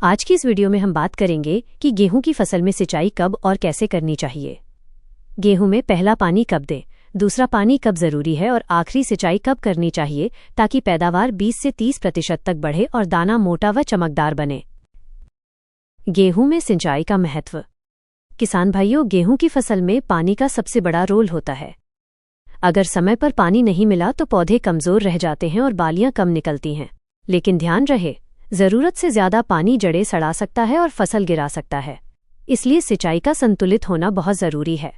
आज की इस वीडियो में हम बात करेंगे कि गेहूं की फसल में सिंचाई कब और कैसे करनी चाहिए। गेहूं में पहला पानी कब दें, दूसरा पानी कब जरूरी है और आखिरी सिंचाई कब करनी चाहिए ताकि पैदावार 20 से 30% तक बढ़े और दाना मोटा व चमकदार बने। गेहूं में सिंचाई का महत्व। किसान भाइयों, गेहूं की फसल में पानी का सबसे बड़ा रोल होता है। अगर समय पर पानी नहीं मिला तो पौधे कमजोर रह जाते हैं और बालियां कम निकलती हैं। लेकिन ध्यान रहे, जरूरत से ज्यादा पानी जड़ें सड़ा सकता है और फसल गिरा सकता है। इसलिए सिंचाई का संतुलित होना बहुत जरूरी है।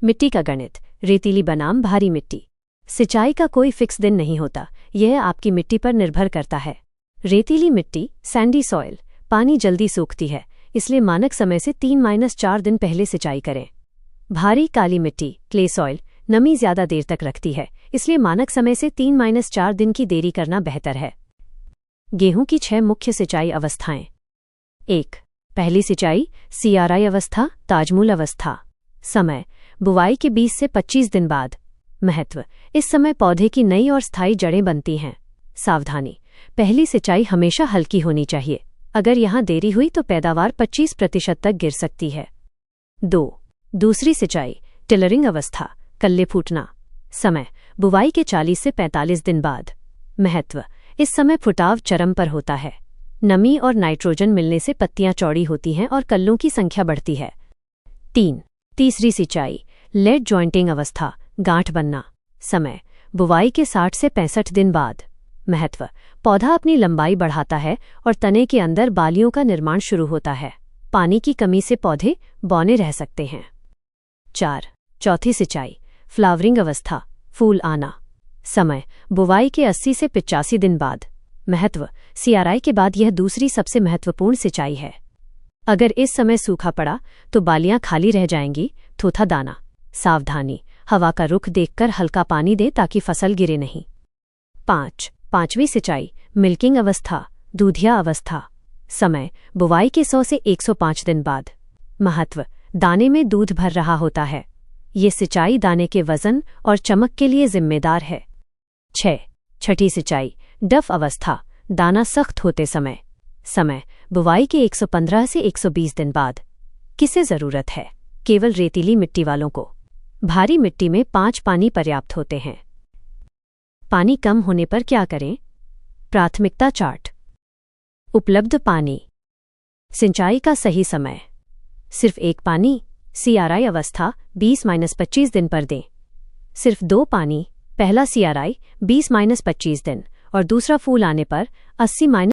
मिट्टी का गणित। रेतीली बनाम भारी मिट्टी। सिंचाई का कोई फिक्स दिन नहीं होता, यह आपकी मिट्टी पर निर्भर करता है। रेतीली मिट्टी सैंडी सॉइल, पानी जल्दी सूखती है, इसलिए मानक समय से 3-4 दिन पहले सिंचाई करें। भारी काली मिट्टी क्ले सॉइल, नमी ज्यादा देर तक रखती है, इसलिए मानक समय से 3-4 दिन की देरी करना बेहतर है। गेहूं की 6 मुख्य सिंचाई अवस्थाएं। 1. पहली सिंचाई CRI अवस्था, ताजमूल अवस्था। समय बुवाई के 20 से 25 दिन बाद। महत्व, इस समय पौधे की नई और स्थायी जड़ें बनती हैं। सावधानी, पहली सिंचाई हमेशा हल्की होनी चाहिए। अगर यहां देरी हुई तो पैदावार 25% तक गिर सकती है। 2. दूसरी सिंचाई टिलरिंग अवस्था, कल्ले फूटना। समय बुवाई के 40 से 45 दिन बाद। महत्व, इस समय फुटाव चरम पर होता है। नमी और नाइट्रोजन मिलने से पत्तियां चौड़ी होती हैं और कल्लों की संख्या बढ़ती है। 3. तीसरी सिंचाई लेड जॉइंटिंग अवस्था, गांठ बनना। समय बुवाई के 60 से 65 दिन बाद। महत्व, पौधा अपनी लंबाई बढ़ाता है और तने के अंदर बालियों का निर्माण शुरू होता है। पानी की कमी से पौधे बौने रह सकते हैं। 4. चौथी सिंचाई फ्लावरिंग अवस्था, फूल आना। समय बुवाई के 80 से 85 दिन बाद। महत्व, CRI के बाद यह दूसरी सबसे महत्वपूर्ण सिंचाई है। अगर इस समय सूखा पड़ा तो बालियां खाली रह जाएंगी। थोथा दाना। सावधानी, हवा का रुख देखकर हल्का पानी दें ताकि फसल गिरे नहीं। 5. पांचवी सिंचाई मिल्किंग अवस्था, दूधिया अवस्था। समय बुवाई के 100 से 105 दिन बाद। महत्व, दाने में दूध भर रहा होता है। ये सिंचाई दाने के वजन और चमक के लिए जिम्मेदार है। 6. छठी सिंचाई डफ अवस्था, दाना सख्त होते समय। समय बुवाई के 115 से 120 दिन बाद। किसे जरूरत है? केवल रेतीली मिट्टी वालों को। भारी मिट्टी में 5 पानी पर्याप्त होते हैं। पानी कम होने पर क्या करें? प्राथमिकता चार्ट। उपलब्ध पानी। सिंचाई का सही समय। सिर्फ 1 पानी CRI अवस्था 20-25 दिन पर दें। सिर्फ 2 पानी, पहला CRI 20-25 दिन और दूसरा फूल आने पर 80-